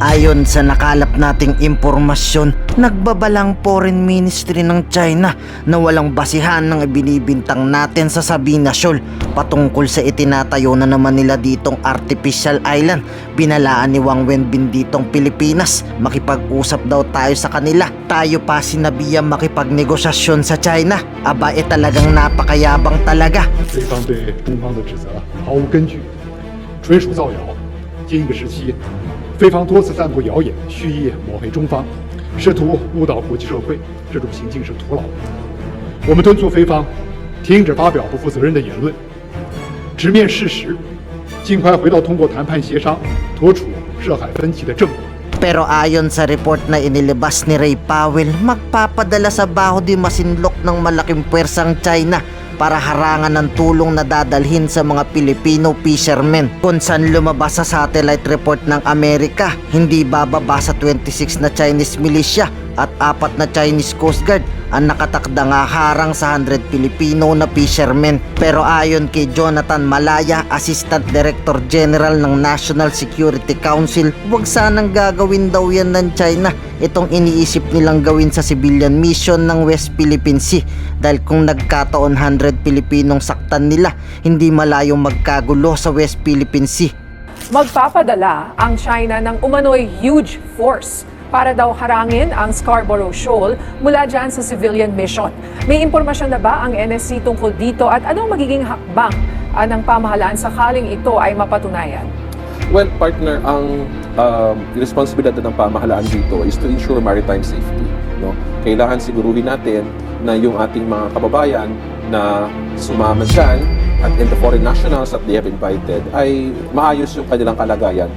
Ayon sa nakalap nating impormasyon, nagbabalang Foreign Ministry ng China na walang basihan ng ibinibintang natin sa Sabina Shoal patungkol sa itinatayo na naman nila ditong artificial island. Binalaan ni Wang Wenbin ditong Pilipinas, makipag-usap daw tayo sa kanila. Tayo pa sinabihang makipagnegosasyon sa China. Aba, talagang napakayabang talaga. 对方对中方的指责毫无根据，纯属造谣。近一个时期，菲方多次散布谣言，蓄意抹黑中方，试图误导国际社会，这种行径是徒劳的。我们敦促菲方停止发表不负责任的言论，直面事实，尽快回到通过谈判协商妥处涉海分歧的正轨。 Pero ayon sa report na inilabas ni Ray Powell, magpapadala sa Baho de Masinloc ng malaking pwersang China para harangan ng tulong na dadalhin sa mga Filipino fishermen. Kung saan lumabas sa satellite report ng Amerika, hindi bababa sa 26 na Chinese militia at 4 na Chinese Coast Guard ang nakatakda nga harang sa 100 Filipino na fishermen. Pero ayon kay Jonathan Malaya, Assistant Director General ng National Security Council, wag sanang gagawin daw yan ng China itong iniisip nilang gawin sa civilian mission ng West Philippine Sea, dahil kung nagkataon 100 Pilipinong saktan nila, hindi malayong magkagulo sa West Philippine Sea. Magpapadala ang China ng umano'y huge force para daw harangin ang Scarborough Shoal mula dyan sa civilian mission. May impormasyon na ba ang NSC tungkol dito at anong magiging hakbang ng pamahalaan sakaling ito ay mapatunayan? Well, partner, ang responsibilidad ng pamahalaan dito is to ensure maritime safety. No? Kailangan siguruhin natin na yung ating mga kababayan na sumama dyan and the foreign nationals that they have invited ay maayos yung kanilang kalagayan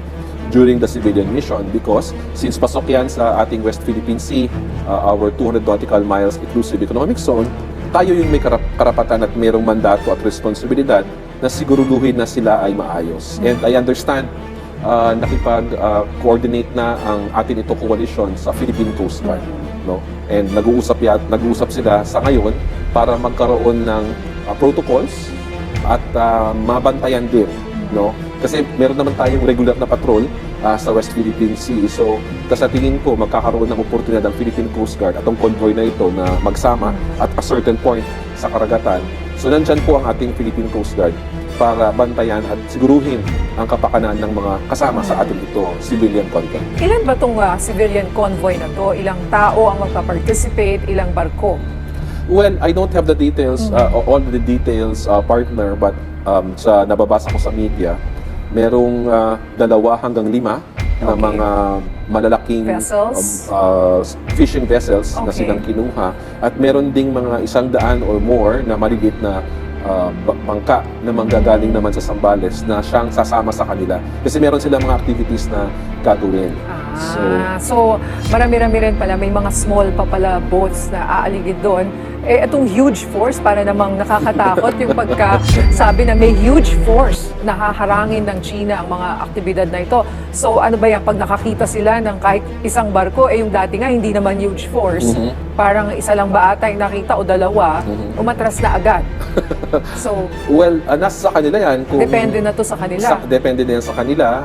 during the civilian mission, because since pasok yan sa ating West Philippine Sea, our 200 nautical miles exclusive economic zone, tayo yung may karapatan at mayroong mandato at responsibilidad na siguruduhin na sila ay maayos. And I understand nakipag-coordinate na ang atin ito coalition sa Philippine Coast Guard, no? And nag-uusap sila sa ngayon para magkaroon ng protocols at mabantayan din, no? Kasi meron naman tayong regular na patrol sa West Philippine Sea. So, sa tingin ko, magkakaroon ng oportunidad ang Philippine Coast Guard at ang convoy na ito na magsama at a certain point sa karagatan. So, nandyan po ang ating Philippine Coast Guard para bantayan at siguruhin ang kapakanan ng mga kasama sa ating ito civilian convoy. Ilan ba itong civilian convoy na to? Ilang tao ang magpa-participate? Ilang barko? Well, I don't have the details, all the details, partner, but sa nababasa ko sa media, merong 2 hanggang 5 na mga malalaking vessels? Fishing vessels na Okay. silang kinuha, at meron ding mga 100 or more na maliliit na bangka na manggagaling naman sa Zambales na siyang sasama sa kanila kasi meron silang mga activities na gagawin. So marami-rami rin pala, may mga small pa pala boats na aaligid doon. Eh, itong huge force, para namang nakakatakot yung pagka sabi na may huge force na haharangin ng China ang mga aktibidad na ito. So ano ba yan, pag nakakita sila ng kahit isang barko, eh yung dati nga hindi naman huge force, parang isa lang ba ata yung nakita o dalawa, umatras na agad. So, well, nasa sa kanila yan. Kung depende na to sa kanila. Depende na yan sa kanila.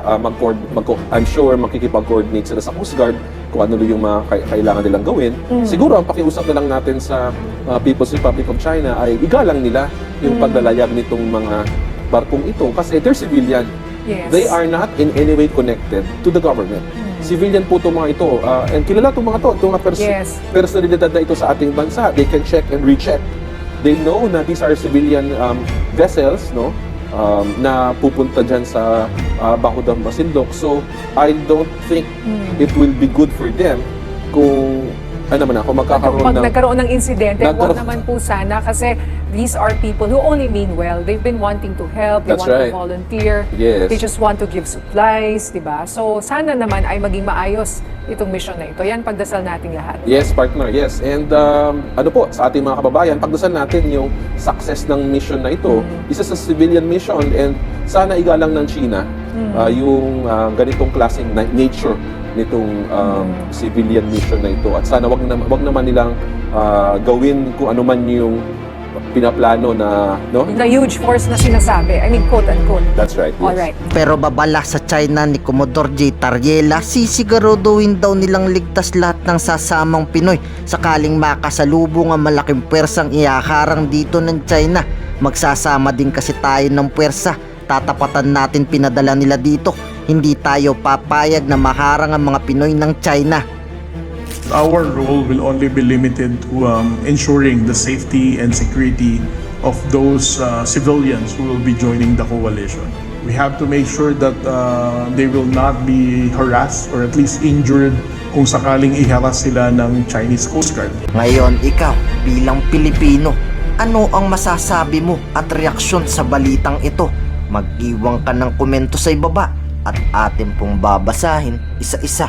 I'm sure makikipag-coordinate sila sa Coast Guard kung ano yung mga kailangan nilang gawin. Siguro ang pakiusap na lang natin sa People's Republic of China ay igalang nila yung paglalayag nitong mga barkong ito kasi they're civilian. Yes. They are not in any way connected to the government. Civilian po itong mga ito. And kilala itong mga ito. Itong mga Yes. personalidad na ito sa ating bansa. They can check and recheck. They know na these are civilian vessels, no? Na pupunta dyan sa Baho de Masinloc. So, I don't think it will be good for them kung Pag nagkaroon ng insidente, huwag naman po sana kasi these are people who only mean well. They've been wanting to help, they That's want right. to volunteer, Yes. they just want to give supplies, di ba? So sana naman ay maging maayos itong mission na ito. Yan pagdasal nating lahat. Yes, partner, yes. And ano po, sa ating mga kababayan, pagdasal natin yung success ng mission na ito. Isa sa civilian mission, and sana igalang ng China yung ganitong klaseng nature nitong civilian mission na ito. At sana wag naman nilang gawin kung ano man yung pinaplano na, no? The huge force na sinasabi. I mean, quote-unquote. That's right. Yes. Alright. Pero babala sa China ni Commodore J. Tariela, sisiguraduhin daw nilang ligtas lahat ng sasamang Pinoy sakaling makasalubong ang malaking pwersang ihaharang dito ng China. Magsasama din kasi tayo ng pwersa. Tatapatan natin pinadala nila dito. Hindi tayo papayag na maharang ang mga Pinoy ng China. Our role will only be limited to ensuring the safety and security of those civilians who will be joining the coalition. We have to make sure that they will not be harassed or at least injured kung sakaling iharas sila ng Chinese Coast Guard. Ngayon ikaw bilang Pilipino, ano ang masasabi mo at reaksyon sa balitang ito? Mag-iwan ka ng komento sa ibaba at atin pong babasahin isa-isa.